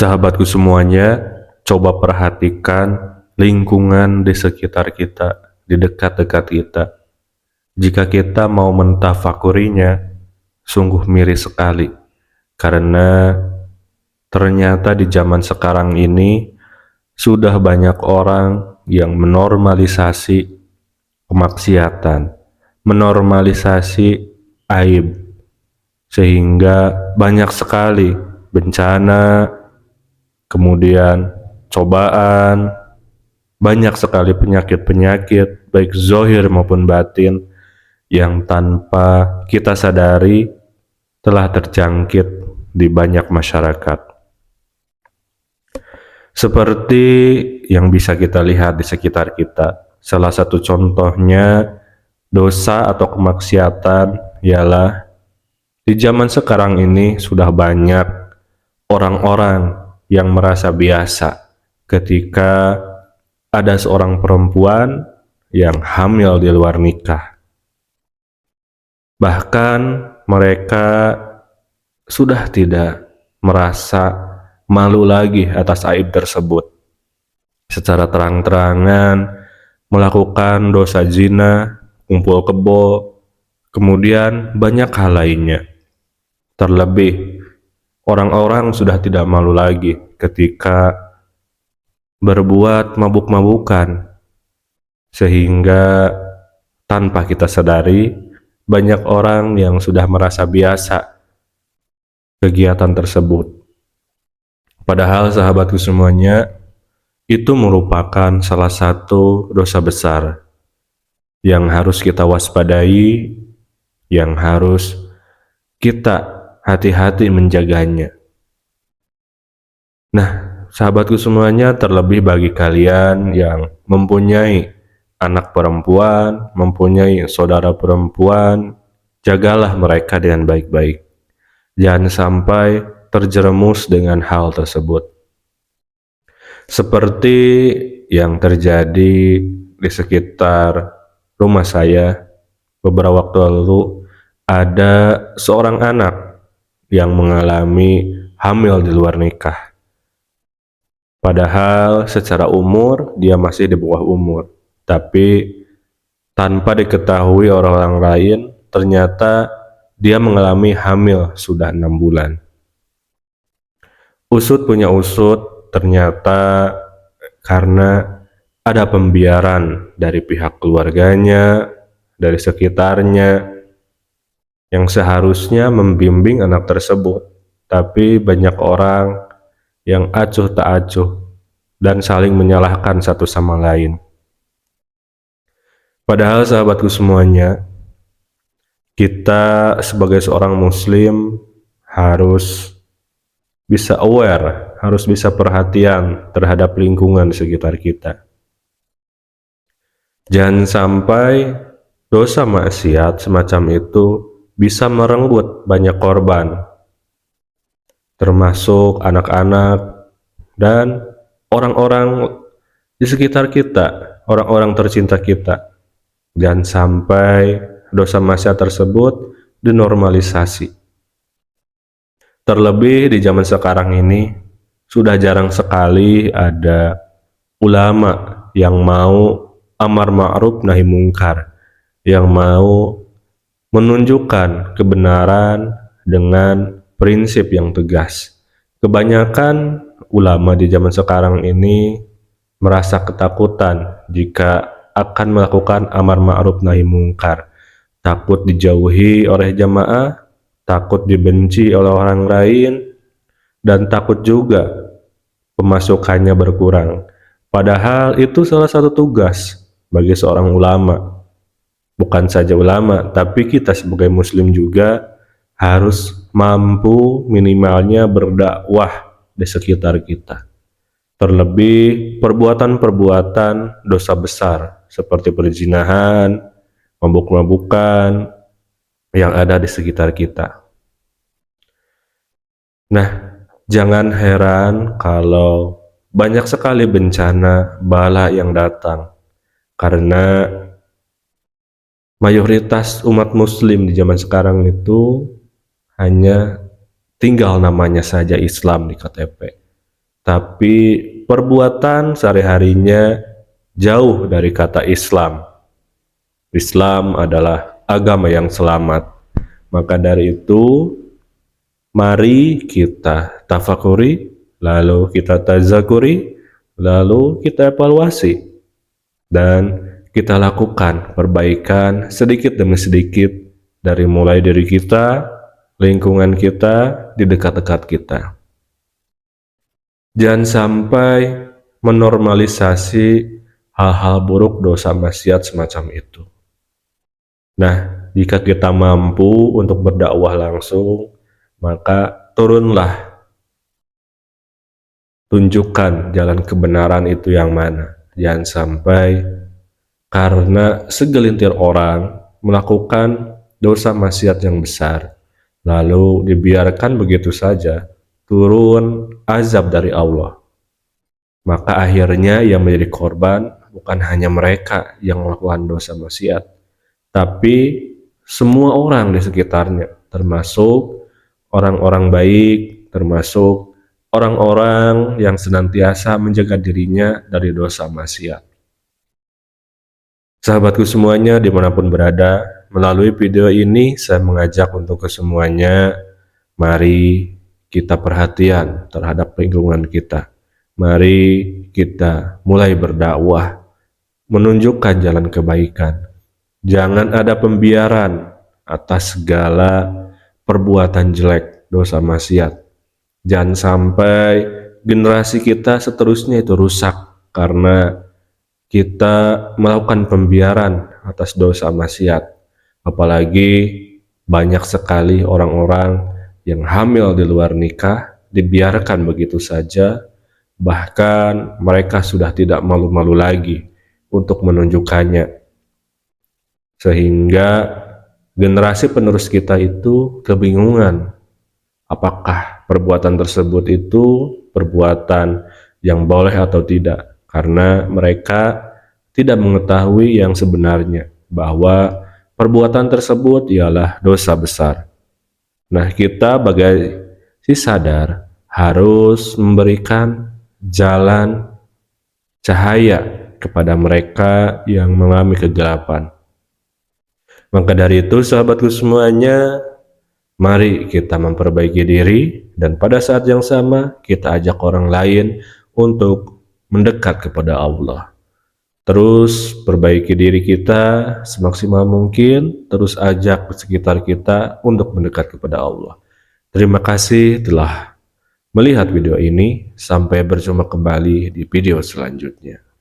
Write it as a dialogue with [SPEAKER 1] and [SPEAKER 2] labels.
[SPEAKER 1] Sahabatku semuanya, coba perhatikan lingkungan di sekitar kita, di dekat-dekat kita. Jika kita mau mentafakurinya, sungguh miris sekali. Karena ternyata di zaman sekarang ini sudah banyak orang yang menormalisasi kemaksiatan, menormalisasi aib, sehingga banyak sekali bencana, kemudian cobaan, banyak sekali penyakit-penyakit baik zohir maupun batin yang tanpa kita sadari telah terjangkit di banyak masyarakat. Seperti yang bisa kita lihat di sekitar kita, salah satu contohnya dosa atau kemaksiatan ialah di zaman sekarang ini sudah banyak orang-orang yang merasa biasa ketika ada seorang perempuan yang hamil di luar nikah. Bahkan mereka sudah tidak merasa malu lagi atas aib tersebut. Secara terang-terangan melakukan dosa zina, kumpul kebo, kemudian banyak hal lainnya. Terlebih orang-orang sudah tidak malu lagi ketika berbuat mabuk-mabukan, sehingga tanpa kita sadari banyak orang yang sudah merasa biasa kegiatan tersebut. Padahal sahabatku semuanya, itu merupakan salah satu dosa besar yang harus kita waspadai, yang harus kita hati-hati menjaganya. Nah, sahabatku semuanya, terlebih bagi kalian yang mempunyai anak perempuan, mempunyai saudara perempuan, jagalah mereka dengan baik-baik. Jangan sampai terjerumus dengan hal tersebut. Seperti yang terjadi di sekitar rumah saya beberapa waktu lalu, ada seorang anak yang mengalami hamil di luar nikah. Padahal secara umur dia masih di bawah umur, tapi tanpa diketahui orang-orang lain, ternyata dia mengalami hamil sudah 6 bulan. Usut punya usut, ternyata karena ada pembiaran dari pihak keluarganya, dari sekitarnya, yang seharusnya membimbing anak tersebut, tapi banyak orang yang acuh tak acuh dan saling menyalahkan satu sama lain. Padahal sahabatku semuanya, kita sebagai seorang muslim harus bisa aware, harus bisa perhatian terhadap lingkungan di sekitar kita. Jangan sampai dosa maksiat semacam itu bisa merenggut banyak korban, termasuk anak-anak dan orang-orang di sekitar kita, orang-orang tercinta kita. Jangan sampai dosa maksiat tersebut dinormalisasi. Terlebih di zaman sekarang ini, sudah jarang sekali ada ulama yang mau amar ma'ruf nahi mungkar, yang mau menunjukkan kebenaran dengan prinsip yang tegas. Kebanyakan ulama di zaman sekarang ini merasa ketakutan jika akan melakukan amar ma'ruf nahi mungkar, takut dijauhi oleh jamaah, takut dibenci oleh orang lain, dan takut juga pemasukannya berkurang. Padahal itu salah satu tugas bagi seorang ulama. Bukan saja ulama, tapi kita sebagai muslim juga harus mampu minimalnya berdakwah di sekitar kita. Terlebih perbuatan-perbuatan dosa besar seperti perzinahan, mabuk-mabukan yang ada di sekitar kita. Nah, jangan heran kalau banyak sekali bencana bala yang datang, karena mayoritas umat muslim di zaman sekarang itu hanya tinggal namanya saja Islam di KTP. tapi perbuatan sehari-harinya jauh dari kata Islam. Islam adalah agama yang selamat. Maka dari itu, mari kita tafakuri, lalu kita tazakuri, lalu kita evaluasi, dan kita lakukan perbaikan sedikit demi sedikit dari mulai diri kita, lingkungan kita, di dekat-dekat kita. Jangan sampai menormalisasi hal-hal buruk, dosa maksiat semacam itu. Nah, jika kita mampu untuk berdakwah langsung, maka turunlah, tunjukkan jalan kebenaran itu yang mana. Jangan sampai karena segelintir orang melakukan dosa maksiat yang besar, lalu dibiarkan begitu saja, turun azab dari Allah. Maka akhirnya yang menjadi korban bukan hanya mereka yang melakukan dosa maksiat, tapi semua orang di sekitarnya, termasuk orang-orang baik, termasuk orang-orang yang senantiasa menjaga dirinya dari dosa maksiat. Sahabatku semuanya dimanapun berada, melalui video ini saya mengajak untuk kesemuanya, mari kita perhatian terhadap lingkungan kita. Mari kita mulai berdakwah, menunjukkan jalan kebaikan. Jangan ada pembiaran atas segala perbuatan jelek, dosa maksiat. Jangan sampai generasi kita seterusnya itu rusak karena kita melakukan pembiaran atas dosa maksiat. Apalagi banyak sekali orang-orang yang hamil di luar nikah, dibiarkan begitu saja, bahkan mereka sudah tidak malu-malu lagi untuk menunjukkannya. Sehingga generasi penerus kita itu kebingungan, apakah perbuatan tersebut itu perbuatan yang boleh atau tidak, karena mereka tidak mengetahui yang sebenarnya, bahwa perbuatan tersebut ialah dosa besar. Nah, kita sebagai si sadar harus memberikan jalan cahaya kepada mereka yang mengalami kegelapan. Maka dari itu, sahabatku semuanya, mari kita memperbaiki diri, dan pada saat yang sama kita ajak orang lain untuk mendekat kepada Allah. Terus perbaiki diri kita semaksimal mungkin, terus ajak sekitar kita untuk mendekat kepada Allah. Terima kasih telah melihat video ini, sampai berjumpa kembali di video selanjutnya.